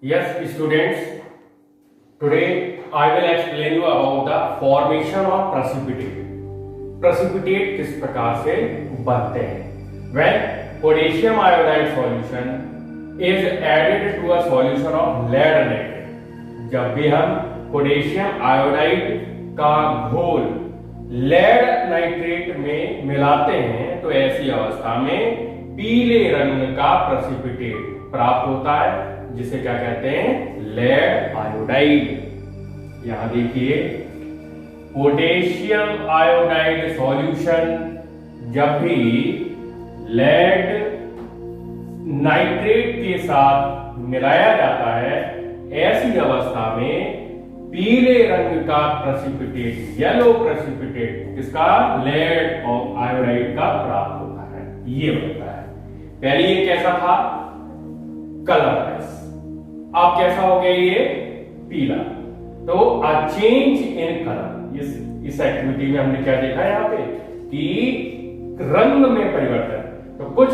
Yes, students, today I will explain you about the formation of precipitate. Precipitate किस प्रकार से बनते हैं? When potassium iodide solution is added to a solution of lead nitrate, जब भी हम potassium iodide का घोल लेड नाइट्रेट में मिलाते हैं तो ऐसी अवस्था में पीले रंग का प्रेसिपिटेट प्राप्त होता है, जिसे क्या कहते हैं? Lead iodide. यहां देखिए, पोटेशियम आयोडाइड सॉल्यूशन जब भी लेड नाइट्रेट के साथ मिलाया जाता है, ऐसी अवस्था में पीले रंग का प्रेसिपिटेट, येलो प्रेसिपिटेट किसका? लेड और आयोडाइड का प्राप्त होता है, ये बनता है। पहले ये कैसा था? कलरलेस। अब कैसा हो गया? ये पीला। तो अ चेंज इन कलर। इस एक्टिविटी में हमने क्या देखा यहाँ पे कि रंग में परिवर्तन। तो कुछ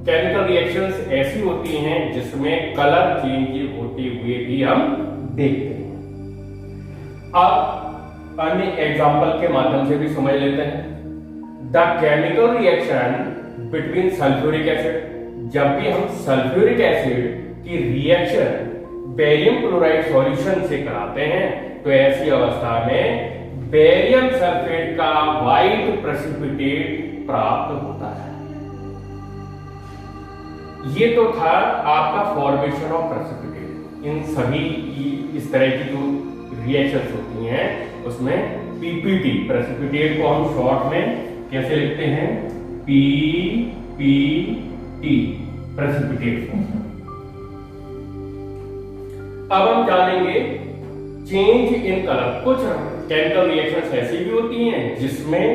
केमिकल रिएक्शंस ऐसी होती हैं जिसमें कलर चेंज होते हुए भी हम देखते हैं। अब अन्य एग्जांपल के माध्यम से भी समझ लेते हैं। The chemical reaction between sulphuric acid, जब भी हम सल्फ्यूरिक एसिड की रिएक्शन बेरियम क्लोराइड सॉल्यूशन से कराते हैं तो ऐसी अवस्था में बेरियम सल्फेट का व्हाइट प्रेसिपिटेट प्राप्त होता है। ये तो था आपका फॉर्मेशन ऑफ प्रेसिपिटेट। इन सभी इस तरह की जो रिएक्शंस होती हैं उसमें पीपीटी, प्रेसिपिटेट को हम शॉर्ट में कैसे लिखते हैं? PPT, precipitate form. अब हम जानेंगे चेंज इन कलर। कुछ केमिकल रिएक्शंस ऐसी भी होती हैं जिसमें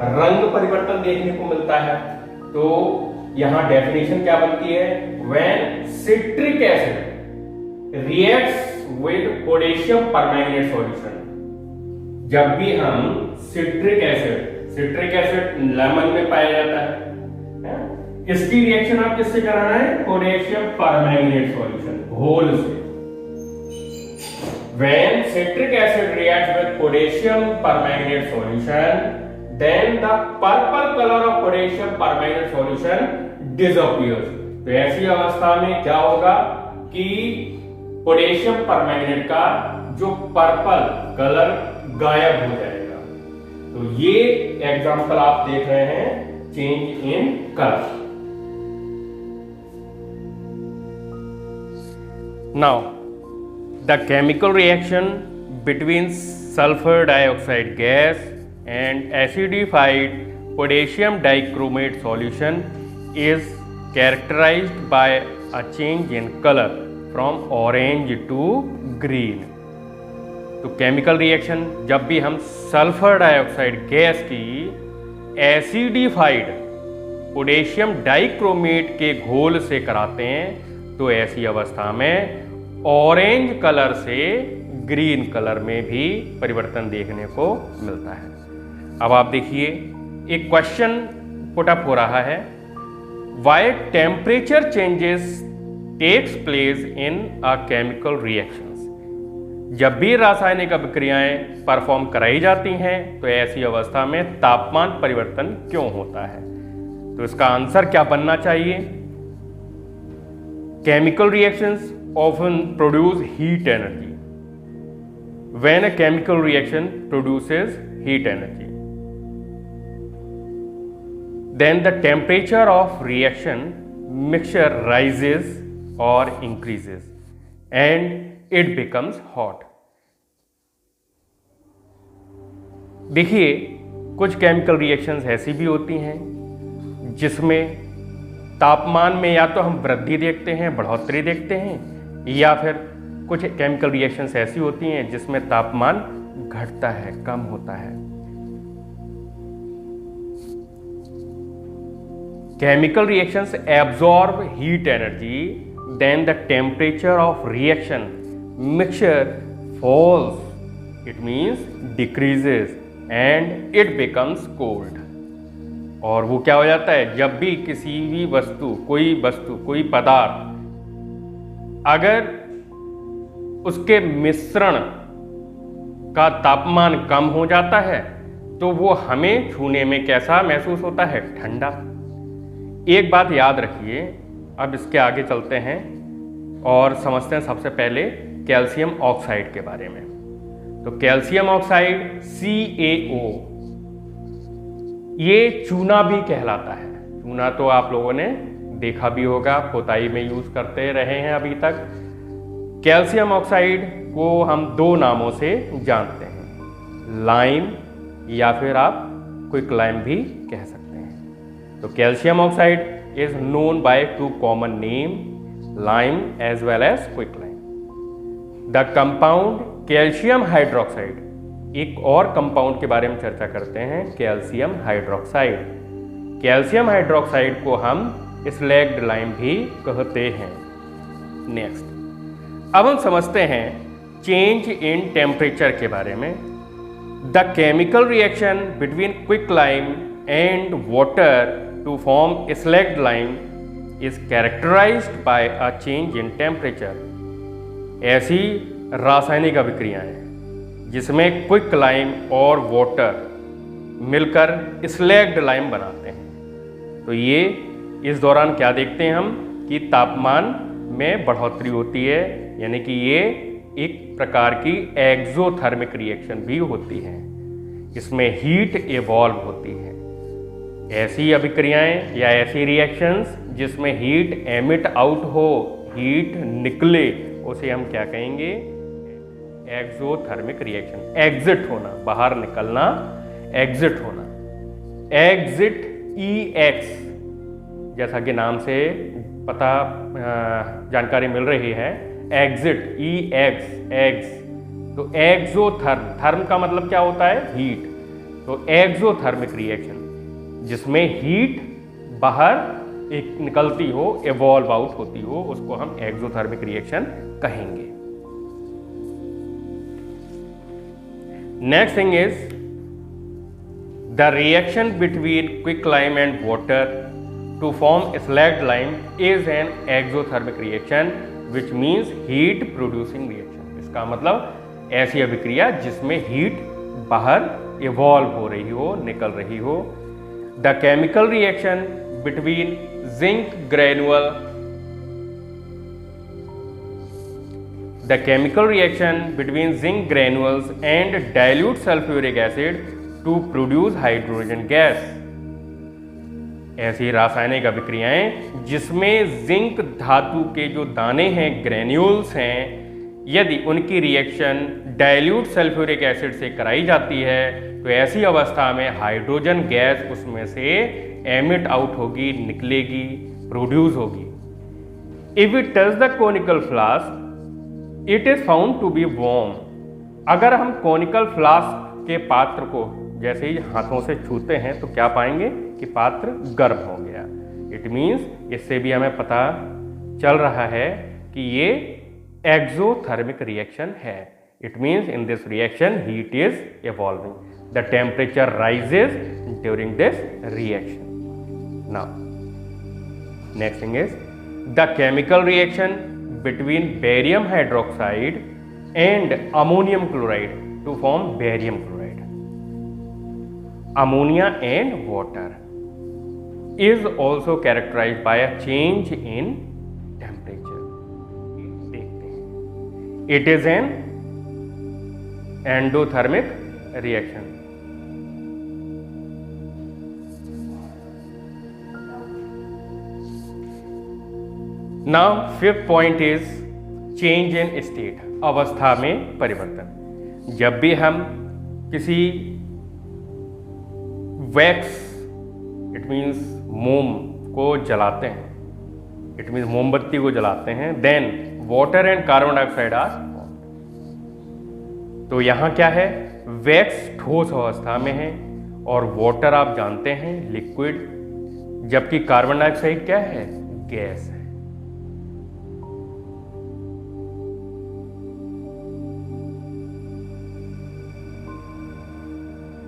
रंग परिवर्तन देखने को मिलता है। तो यहां डेफिनेशन क्या बनती है? When citric acid reacts with potassium permanganate solution, जब भी हम सिट्रिक एसिड लेमन में पाया जाता है, इसकी रिएक्शन आप किससे कराना है? पोटेशियम परमैंगनेट सॉल्यूशन, घोल से। When citric acid reacts with potassium permanganate solution, then the purple color of potassium permanganate solution disappears. तो ऐसी अवस्था में क्या होगा कि पोटेशियम परमैंगनेट का जो पर्पल कलर गायब हो जाएगा। तो ये एग्जांपल आप देख रहे हैं change in colour. Now the chemical reaction between sulfur dioxide gas and acidified potassium dichromate solution is characterized by a change in color from orange to green. तो केमिकल रिएक्शन जब भी हम सल्फर डाइऑक्साइड गैस की acidified potassium dichromate के घोल से कराते हैं तो ऐसी अवस्था में ऑरेंज कलर से ग्रीन कलर में भी परिवर्तन देखने को मिलता है। अब आप देखिए, एक क्वेश्चन पुट अप हो रहा है, why temperature changes takes place in a chemical reactions. जब भी रासायनिक अभिक्रियाएं परफॉर्म कराई जाती हैं तो ऐसी अवस्था में तापमान परिवर्तन क्यों होता है? तो इसका आंसर क्या बनना चाहिए? Chemical reactions often produce heat energy. When a chemical reaction produces heat energy, then the temperature of reaction mixture rises or increases and it becomes hot. देखिए, कुछ केमिकल रिएक्शंस ऐसी भी होती हैं जिसमें तापमान में या तो हम वृद्धि देखते हैं, बढ़ोतरी देखते हैं, या फिर कुछ केमिकल रिएक्शंस ऐसी होती हैं जिसमें तापमान घटता है, कम होता है। Chemical reactions absorb heat energy, then the temperature of reaction mixture falls, it means decreases and it becomes cold. और वो क्या हो जाता है? जब भी किसी भी वस्तु, कोई पदार्थ अगर उसके मिश्रण का तापमान कम हो जाता है तो वो हमें छूने में कैसा महसूस होता है? ठंडा। एक बात याद रखिए, अब इसके आगे चलते हैं और समझते हैं सबसे पहले कैल्शियम ऑक्साइड के बारे में। तो कैल्शियम ऑक्साइड CaO, ये चूना भी कहलाता है। चूना तो आप लोगों ने देखा भी होगा, पोताई में यूज करते रहे हैं अभी तक। कैल्शियम ऑक्साइड को हम दो नामों से जानते हैं, लाइम या फिर आप क्विक लाइम भी कह सकते हैं। तो calcium oxide is known by two common name, lime as well as quick lime. The compound calcium hydroxide, एक और कंपाउंड के बारे में चर्चा करते हैं, कैल्शियम हाइड्रोक्साइड। कैल्शियम हाइड्रोक्साइड को हम स्लैग्ड लाइम भी कहते हैं। नेक्स्ट, अब हम समझते हैं चेंज इन टेम्परेचर के बारे में। The chemical reaction between quick lime and water to form slaked lime is characterized by a change in temperature. ऐसी रासायनिक अभिक्रियाएं जिसमें क्विक लाइम और वाटर मिलकर स्लैग्ड लाइम बनाते हैं। तो ये इस दौरान क्या देखते हैं हम कि तापमान में बढ़ोतरी होती है, यानी कि ये एक प्रकार की एक्सोथर्मिक रिएक्शन भी होती है। इसमें हीट इवॉल्व होती है। ऐसी अभिक्रियाएं या ऐसी रिएक्शंस जिसमें हीट एमिट आउट हो, हीट निकले, उसे हम क्या कहेंगे? Exothermic reaction. एग्जिट होना, बाहर निकलना, एग्जिट होना। एग्जिट EX, जैसा कि नाम से पता जानकारी मिल रही है, एग्जिट EX, एग्स। तो एक्सोथर्म, थर्म का मतलब क्या होता है? हीट। तो एक्सोथर्मिक रिएक्शन जिसमें हीट बाहर एक निकलती हो, इवॉल्व आउट होती हो, उसको हम एक्सोथर्मिक रिएक्शन कहेंगे। Next thing is the reaction between quick lime and water to form slaked lime is an exothermic reaction which means heat producing reaction. इसका मतलब ऐसी अभिक्रिया जिसमें हीट बाहर इवॉल्व हो रही हो, निकल रही हो। The chemical reaction between zinc granule, the chemical reaction between zinc granules and dilute sulfuric acid to produce hydrogen gas। ऐसी रासायनिक अभिक्रियाएं जिसमें जिंक धातु के जो दाने हैं, ग्रेन्यूल्स हैं, यदि उनकी रिएक्शन डाइल्यूट सल्फ्यूरिक एसिड से कराई जाती है तो ऐसी अवस्था में हाइड्रोजन गैस उसमें से एमिट आउट होगी, निकलेगी, प्रोड्यूस होगी। If it touch the conical flask it is found to be warm. अगर हम कोनिकल फ्लास्क के पात्र को जैसे ही हाथों से छूते हैं तो क्या पाएंगे कि पात्र गर्म हो गया। इट मीन्स इससे भी हमें पता चल रहा है कि ये एक्सोथर्मिक रिएक्शन है। It means in this reaction heat is evolving, the temperature rises during this reaction. Now next thing is the chemical reaction between barium hydroxide and ammonium chloride to form barium chloride. Ammonia and water is also characterized by a change in temperature. It is an endothermic reaction. Now fifth point is change in state, अवस्था में परिवर्तन। जब भी हम किसी wax it means मोम को जलाते हैं, इट मीन्स मोमबत्ती को जलाते हैं, then water and carbon dioxide are formed. तो यहाँ क्या है, वैक्स ठोस अवस्था में है और वाटर आप जानते हैं लिक्विड, जबकि कार्बन डाइऑक्साइड क्या है, गैस है।